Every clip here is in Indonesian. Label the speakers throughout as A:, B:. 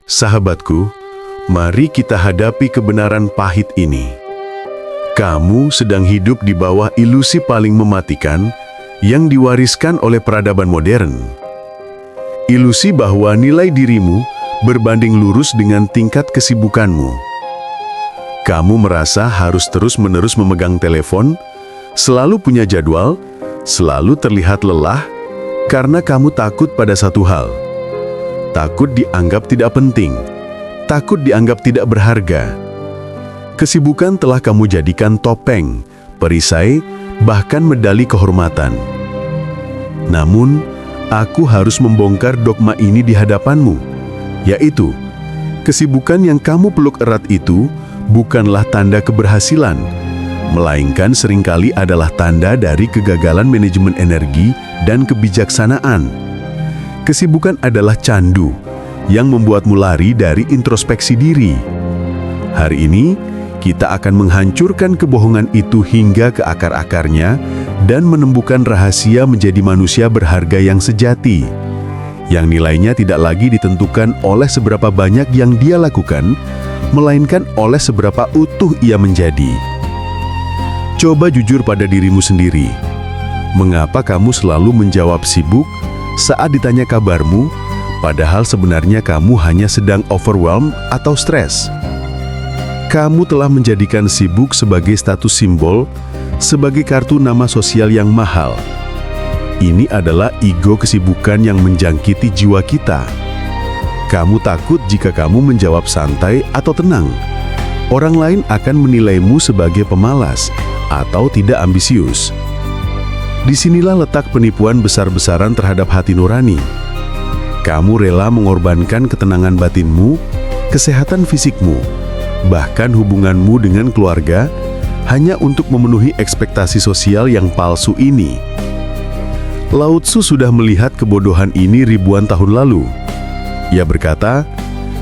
A: Sahabatku, mari kita hadapi kebenaran pahit ini. Kamu sedang hidup di bawah ilusi paling mematikan yang diwariskan oleh peradaban modern. Ilusi bahwa nilai dirimu berbanding lurus dengan tingkat kesibukanmu. Kamu merasa harus terus-menerus memegang telepon, selalu punya jadwal, selalu terlihat lelah, karena kamu takut pada satu hal. Takut dianggap tidak penting, takut dianggap tidak berharga. Kesibukan telah kamu jadikan topeng, perisai, bahkan medali kehormatan. Namun, aku harus membongkar dogma ini di hadapanmu, yaitu, kesibukan yang kamu peluk erat itu bukanlah tanda keberhasilan, melainkan seringkali adalah tanda dari kegagalan manajemen energi dan kebijaksanaan. Kesibukan adalah candu yang membuatmu lari dari introspeksi diri. Hari ini, kita akan menghancurkan kebohongan itu hingga ke akar-akarnya dan menemukan rahasia menjadi manusia berharga yang sejati, yang nilainya tidak lagi ditentukan oleh seberapa banyak yang dia lakukan, melainkan oleh seberapa utuh ia menjadi. Coba jujur pada dirimu sendiri. Mengapa kamu selalu menjawab sibuk saat ditanya kabarmu, padahal sebenarnya kamu hanya sedang overwhelmed atau stres? Kamu telah menjadikan sibuk sebagai status simbol, sebagai kartu nama sosial yang mahal. Ini adalah ego kesibukan yang menjangkiti jiwa kita. Kamu takut jika kamu menjawab santai atau tenang, orang lain akan menilaimu sebagai pemalas atau tidak ambisius. Disinilah letak penipuan besar-besaran terhadap hati nurani. Kamu rela mengorbankan ketenangan batinmu, kesehatan fisikmu, bahkan hubunganmu dengan keluarga, hanya untuk memenuhi ekspektasi sosial yang palsu ini. Lao Tzu sudah melihat kebodohan ini ribuan tahun lalu. Ia berkata,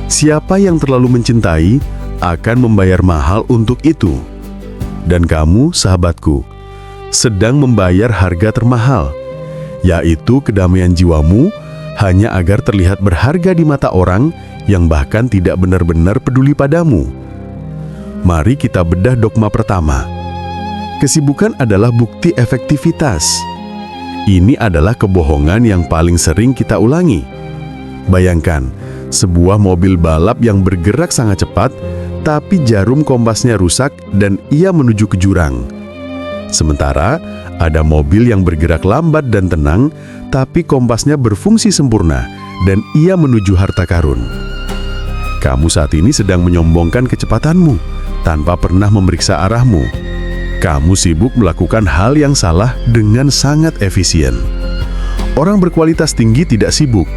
A: siapa yang terlalu mencintai akan membayar mahal untuk itu. Dan kamu, sahabatku, sedang membayar harga termahal, yaitu kedamaian jiwamu hanya agar terlihat berharga di mata orang yang bahkan tidak benar-benar peduli padamu. Mari kita bedah dogma pertama. Kesibukan adalah bukti efektivitas. Ini adalah kebohongan yang paling sering kita ulangi. Bayangkan, sebuah mobil balap yang bergerak sangat cepat, tapi jarum kompasnya rusak dan ia menuju ke jurang. Sementara, ada mobil yang bergerak lambat dan tenang, tapi kompasnya berfungsi sempurna dan ia menuju harta karun. Kamu saat ini sedang menyombongkan kecepatanmu tanpa pernah memeriksa arahmu. Kamu sibuk melakukan hal yang salah dengan sangat efisien. Orang berkualitas tinggi tidak sibuk.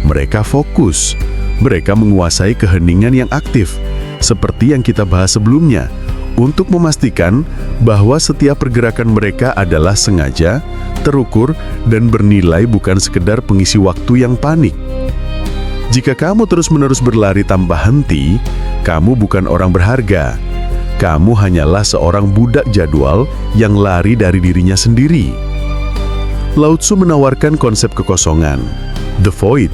A: Mereka fokus. Mereka menguasai keheningan yang aktif, seperti yang kita bahas sebelumnya, untuk memastikan bahwa setiap pergerakan mereka adalah sengaja, terukur, dan bernilai, bukan sekedar pengisi waktu yang panik. Jika kamu terus-menerus berlari tanpa henti, kamu bukan orang berharga. Kamu hanyalah seorang budak jadwal yang lari dari dirinya sendiri. Lao Tzu menawarkan konsep kekosongan, the void,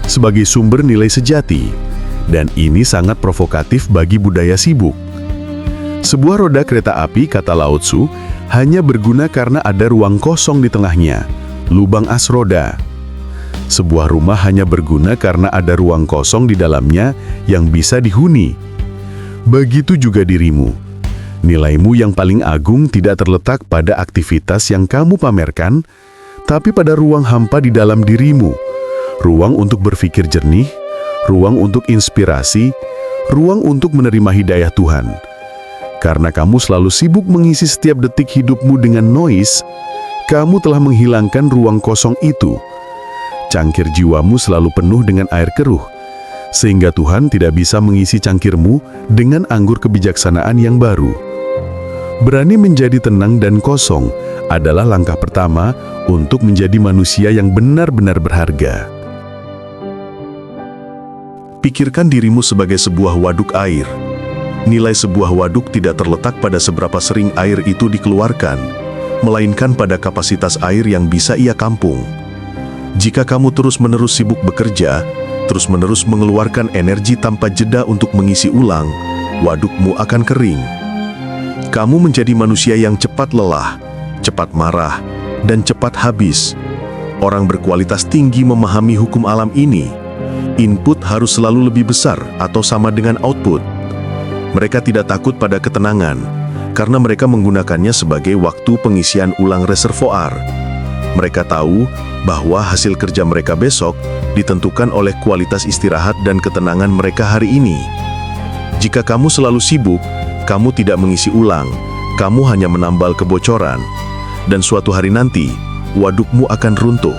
A: sebagai sumber nilai sejati, dan ini sangat provokatif bagi budaya sibuk. Sebuah roda kereta api, kata Lao Tzu, hanya berguna karena ada ruang kosong di tengahnya, lubang as roda. Sebuah rumah hanya berguna karena ada ruang kosong di dalamnya yang bisa dihuni. Begitu juga dirimu. Nilaimu yang paling agung tidak terletak pada aktivitas yang kamu pamerkan, tapi pada ruang hampa di dalam dirimu. Ruang untuk berpikir jernih, ruang untuk inspirasi, ruang untuk menerima hidayah Tuhan. Karena kamu selalu sibuk mengisi setiap detik hidupmu dengan noise, kamu telah menghilangkan ruang kosong itu. Cangkir jiwamu selalu penuh dengan air keruh, sehingga Tuhan tidak bisa mengisi cangkirmu dengan anggur kebijaksanaan yang baru. Berani menjadi tenang dan kosong adalah langkah pertama untuk menjadi manusia yang benar-benar berharga. Pikirkan dirimu sebagai sebuah waduk air. Nilai sebuah waduk tidak terletak pada seberapa sering air itu dikeluarkan, melainkan pada kapasitas air yang bisa ia kampung. Jika kamu terus-menerus sibuk bekerja,
B: terus-menerus mengeluarkan energi tanpa jeda untuk mengisi ulang, wadukmu akan kering. Kamu menjadi manusia yang cepat lelah, cepat marah, dan cepat habis. Orang berkualitas tinggi memahami hukum alam ini. Input harus selalu lebih besar atau sama dengan output. Mereka tidak takut pada ketenangan, karena mereka menggunakannya sebagai waktu pengisian ulang reservoir. Mereka tahu bahwa hasil kerja mereka besok ditentukan oleh kualitas istirahat dan ketenangan mereka hari ini. Jika kamu selalu sibuk, kamu tidak mengisi ulang, kamu hanya menambal kebocoran, dan suatu hari nanti, wadukmu akan runtuh.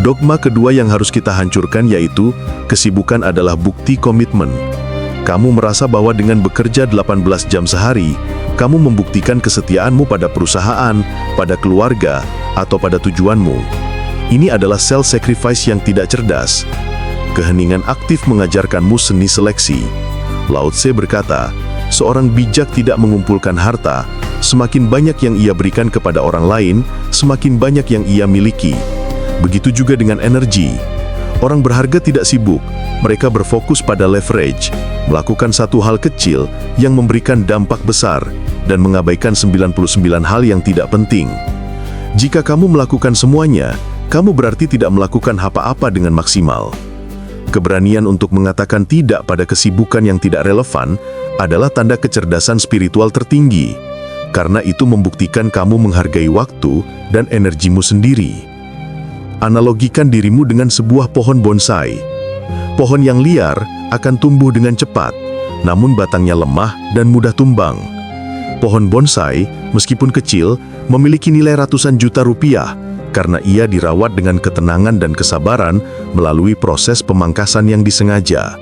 B: Dogma kedua yang harus kita hancurkan yaitu, kesibukan adalah bukti komitmen. Kamu merasa bahwa dengan bekerja 18 jam sehari, kamu membuktikan kesetiaanmu pada perusahaan, pada keluarga, atau pada tujuanmu. Ini adalah self-sacrifice yang tidak cerdas. Keheningan aktif mengajarkanmu seni seleksi. Lao Tse berkata, seorang bijak tidak mengumpulkan harta, semakin banyak yang ia berikan kepada orang lain, semakin banyak yang ia miliki. Begitu juga dengan energi. Orang berharga tidak sibuk, mereka berfokus pada leverage, melakukan satu hal kecil yang memberikan dampak besar, dan mengabaikan 99 hal yang tidak penting. Jika kamu melakukan semuanya, kamu berarti tidak melakukan apa-apa dengan maksimal. Keberanian untuk mengatakan tidak pada kesibukan yang tidak relevan adalah tanda kecerdasan spiritual tertinggi, karena itu membuktikan kamu menghargai waktu dan energimu sendiri. Analogikan dirimu dengan sebuah pohon bonsai. Pohon yang liar akan tumbuh dengan cepat, namun batangnya lemah dan mudah tumbang. Pohon bonsai, meskipun kecil, memiliki nilai ratusan juta rupiah karena ia dirawat dengan ketenangan dan kesabaran melalui proses pemangkasan yang disengaja.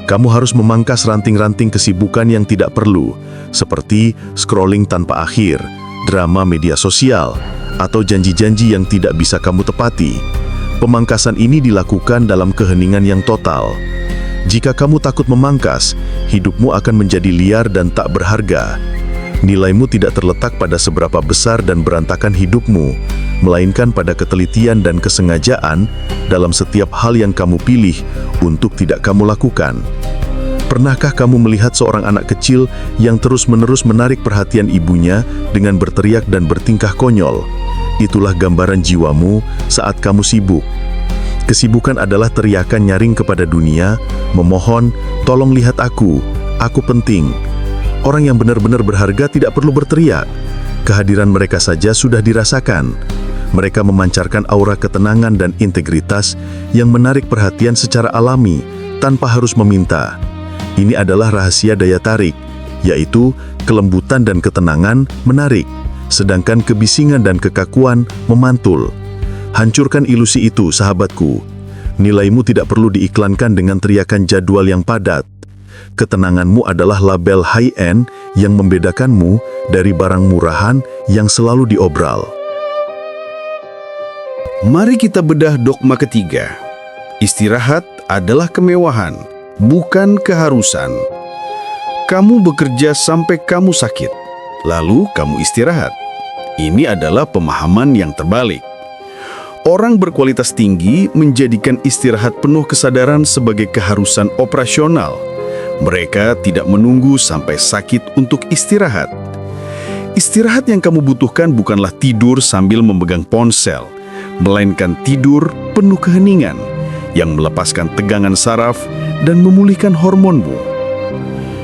B: Kamu harus memangkas ranting-ranting kesibukan yang tidak perlu, seperti scrolling tanpa akhir, drama media sosial, atau janji-janji yang tidak bisa kamu tepati. Pemangkasan ini dilakukan dalam keheningan yang total. Jika kamu takut memangkas, hidupmu akan menjadi liar dan tak berharga. Nilaimu tidak terletak pada seberapa besar dan berantakan hidupmu, melainkan pada ketelitian dan kesengajaan dalam setiap hal yang kamu pilih untuk tidak kamu lakukan. Pernahkah kamu melihat seorang anak kecil yang terus-menerus menarik perhatian ibunya dengan berteriak dan bertingkah konyol? Itulah gambaran jiwamu saat kamu sibuk. Kesibukan adalah teriakan nyaring kepada dunia, memohon, tolong lihat aku penting. Orang yang benar-benar berharga tidak perlu berteriak. Kehadiran mereka saja sudah dirasakan. Mereka memancarkan aura ketenangan dan integritas yang menarik perhatian secara alami, tanpa harus meminta. Ini adalah rahasia daya tarik, yaitu kelembutan dan ketenangan menarik, sedangkan kebisingan dan kekakuan memantul. Hancurkan ilusi itu, sahabatku. Nilaimu tidak perlu diiklankan dengan teriakan jadwal yang padat. Ketenanganmu adalah label high-end yang membedakanmu dari barang murahan yang selalu diobral.
C: Mari kita bedah dogma ketiga. Istirahat adalah kemewahan, bukan keharusan. Kamu bekerja sampai kamu sakit, lalu kamu istirahat. Ini adalah pemahaman yang terbalik. Orang berkualitas tinggi menjadikan istirahat penuh kesadaran sebagai keharusan operasional. Mereka tidak menunggu sampai sakit untuk istirahat. Istirahat yang kamu butuhkan bukanlah tidur sambil memegang ponsel, melainkan tidur penuh keheningan yang melepaskan tegangan saraf dan memulihkan hormonmu.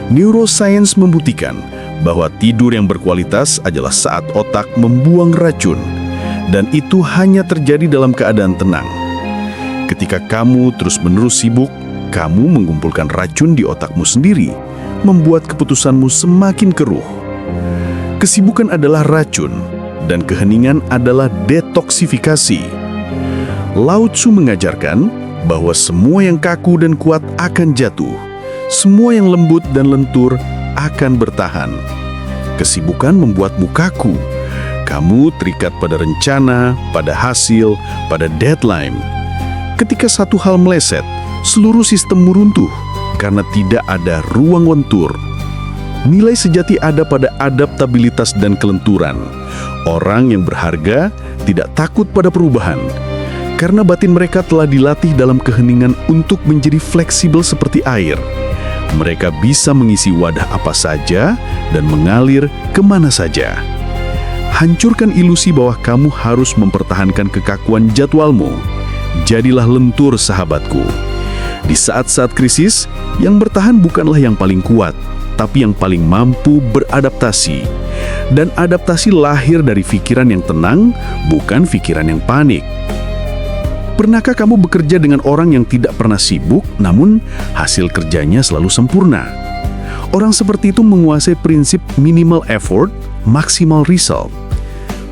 C: Neuroscience membuktikan bahwa tidur yang berkualitas adalah saat otak membuang racun, dan itu hanya terjadi dalam keadaan tenang. Ketika kamu terus-menerus sibuk, kamu mengumpulkan racun di otakmu sendiri, membuat keputusanmu semakin keruh. Kesibukan adalah racun, dan keheningan adalah detoksifikasi. Lao Tzu mengajarkan bahwa semua yang kaku dan kuat akan jatuh, semua yang lembut dan lentur akan bertahan. Kesibukan membuatmu kaku. Kamu terikat pada rencana, pada hasil, pada deadline. Ketika satu hal meleset, seluruh sistem runtuh karena tidak ada ruang lentur. Nilai sejati ada pada adaptabilitas dan kelenturan. Orang yang berharga tidak takut pada perubahan. Karena batin mereka telah dilatih dalam keheningan untuk menjadi fleksibel seperti air. Mereka bisa mengisi wadah apa saja dan mengalir kemana saja. Hancurkan ilusi bahwa kamu harus mempertahankan kekakuan jadwalmu. Jadilah lentur, sahabatku. Di saat-saat krisis, yang bertahan bukanlah yang paling kuat, tapi yang paling mampu beradaptasi. Dan adaptasi lahir dari pikiran yang tenang, bukan pikiran yang panik. Pernahkah kamu bekerja dengan orang yang tidak pernah sibuk, namun hasil kerjanya selalu sempurna? Orang seperti itu menguasai prinsip minimal effort, maximal result.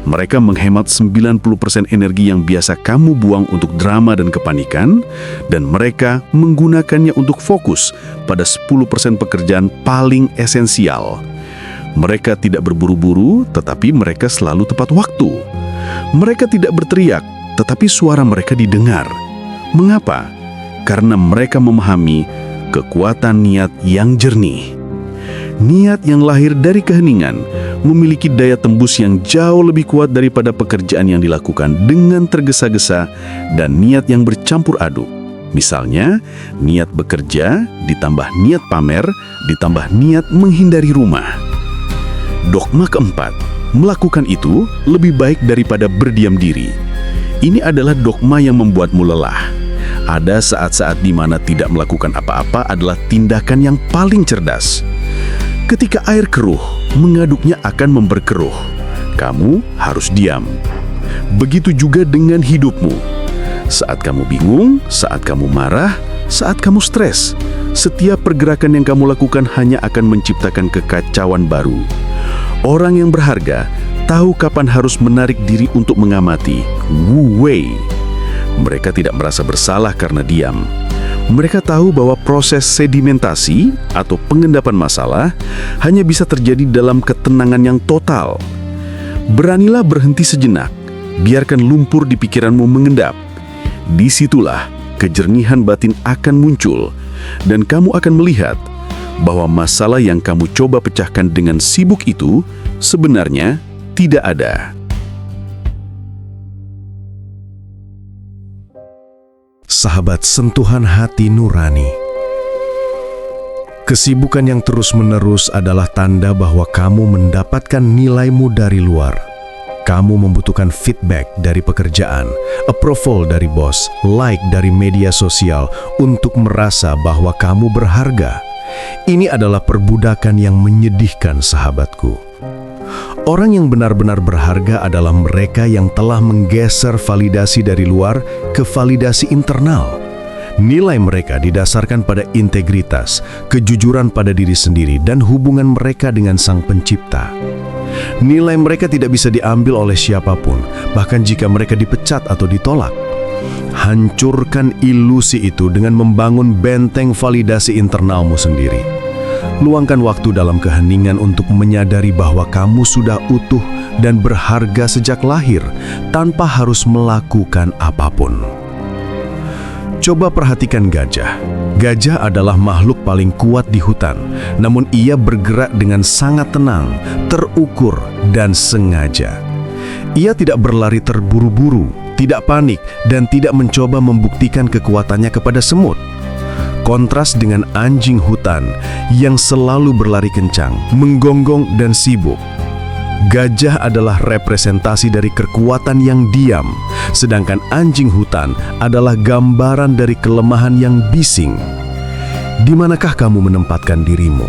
C: Mereka menghemat 90% energi yang biasa kamu buang untuk drama dan kepanikan, dan mereka menggunakannya untuk fokus pada 10% pekerjaan paling esensial. Mereka tidak berburu-buru, tetapi mereka selalu tepat waktu. Mereka tidak berteriak, tetapi suara mereka didengar. Mengapa? Karena mereka memahami kekuatan niat yang jernih. Niat yang lahir dari keheningan memiliki daya tembus yang jauh lebih kuat daripada pekerjaan yang dilakukan dengan tergesa-gesa dan niat yang bercampur aduk. Misalnya, niat bekerja ditambah niat pamer ditambah niat menghindari rumah. Dogma keempat, melakukan itu lebih baik daripada berdiam diri. Ini adalah dogma yang membuatmu lelah. Ada saat-saat di mana tidak melakukan apa-apa adalah tindakan yang paling cerdas. Ketika air keruh, mengaduknya akan memperkeruh. Kamu harus diam. Begitu juga dengan hidupmu. Saat kamu bingung, saat kamu marah, saat kamu stres, setiap pergerakan yang kamu lakukan hanya akan menciptakan kekacauan baru. Orang yang berharga tahu kapan harus menarik diri untuk mengamati. Wu Wei. Mereka tidak merasa bersalah karena diam. Mereka tahu bahwa proses sedimentasi atau pengendapan masalah hanya bisa terjadi dalam ketenangan yang total. Beranilah berhenti sejenak, biarkan lumpur di pikiranmu mengendap. Disitulah kejernihan batin akan muncul, dan kamu akan melihat bahwa masalah yang kamu coba pecahkan dengan sibuk itu sebenarnya tidak ada.
B: Sahabat sentuhan hati nurani. Kesibukan yang terus-menerus adalah tanda bahwa kamu mendapatkan nilaimu dari luar. Kamu membutuhkan feedback dari pekerjaan, approval dari bos, like dari media sosial untuk merasa bahwa kamu berharga. Ini adalah perbudakan yang menyedihkan, sahabatku. Orang yang benar-benar berharga adalah mereka yang telah menggeser validasi dari luar ke validasi internal. Nilai mereka didasarkan pada integritas, kejujuran pada diri sendiri, dan hubungan mereka dengan Sang Pencipta. Nilai mereka tidak bisa diambil oleh siapapun, bahkan jika mereka dipecat atau ditolak. Hancurkan ilusi itu dengan membangun benteng validasi internalmu sendiri. Luangkan waktu dalam keheningan untuk menyadari bahwa kamu sudah utuh dan berharga sejak lahir tanpa harus melakukan apapun. Coba perhatikan gajah. Gajah adalah makhluk paling kuat di hutan, namun ia bergerak dengan sangat tenang, terukur, dan sengaja. Ia tidak berlari terburu-buru, tidak panik, dan tidak mencoba membuktikan kekuatannya kepada semut. Kontras dengan anjing hutan yang selalu berlari kencang, menggonggong, dan sibuk. Gajah adalah representasi dari kekuatan yang diam, sedangkan anjing hutan adalah gambaran dari kelemahan yang bising. Di manakah kamu menempatkan dirimu?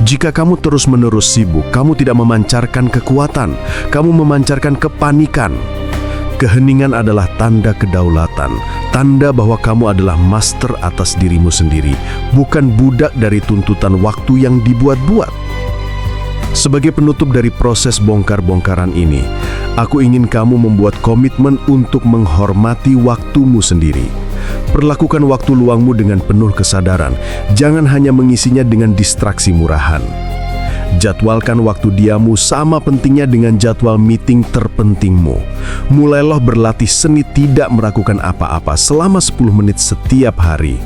B: Jika kamu terus-menerus sibuk, kamu tidak memancarkan kekuatan, kamu memancarkan kepanikan. Keheningan adalah tanda kedaulatan, tanda bahwa kamu adalah master atas dirimu sendiri, bukan budak dari tuntutan waktu yang dibuat-buat. Sebagai penutup dari proses bongkar-bongkaran ini, aku ingin kamu membuat komitmen untuk menghormati waktumu sendiri. Perlakukan waktu luangmu dengan penuh kesadaran, jangan hanya mengisinya dengan distraksi murahan. Jadwalkan waktu diammu sama pentingnya dengan jadwal meeting terpentingmu. Mulailah berlatih seni tidak melakukan apa-apa selama 10 menit setiap hari,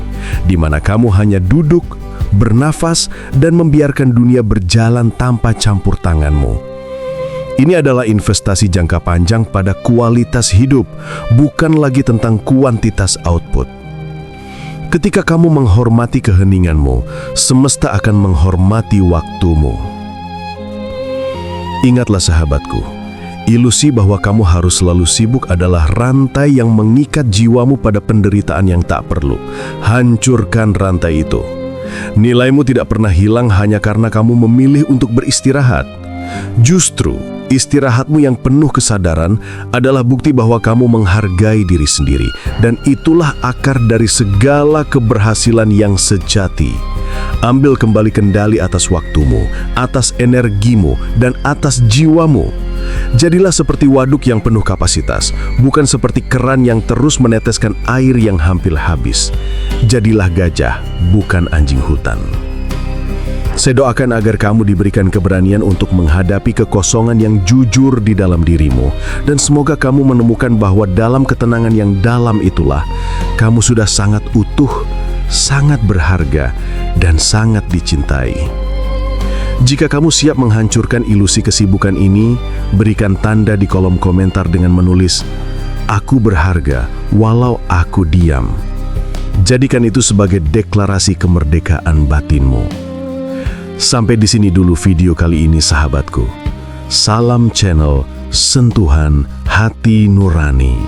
B: di mana kamu hanya duduk, bernafas, dan membiarkan dunia berjalan tanpa campur tanganmu. Ini adalah investasi jangka panjang pada kualitas hidup, bukan lagi tentang kuantitas output. Ketika kamu menghormati keheninganmu, semesta akan menghormati waktumu. Ingatlah sahabatku, ilusi bahwa kamu harus selalu sibuk adalah rantai yang mengikat jiwamu pada penderitaan yang tak perlu. Hancurkan rantai itu. Nilaimu tidak pernah hilang hanya karena kamu memilih untuk beristirahat. Justru, istirahatmu yang penuh kesadaran adalah bukti bahwa kamu menghargai diri sendiri, dan itulah akar dari segala keberhasilan yang sejati. Ambil kembali kendali atas waktumu, atas energimu, dan atas jiwamu. Jadilah seperti waduk yang penuh kapasitas, bukan seperti keran yang terus meneteskan air yang hampir habis. Jadilah gajah, bukan anjing hutan. Saya doakan agar kamu diberikan keberanian untuk menghadapi kekosongan yang jujur di dalam dirimu, dan semoga kamu menemukan bahwa dalam ketenangan yang dalam itulah kamu sudah sangat utuh, sangat berharga, dan sangat dicintai. Jika kamu siap menghancurkan ilusi kesibukan ini, berikan tanda di kolom komentar dengan menulis, "Aku berharga walau aku diam." Jadikan itu sebagai deklarasi kemerdekaan batinmu. Sampai di sini dulu video kali ini sahabatku. Salam channel Sentuhan Hati Nurani.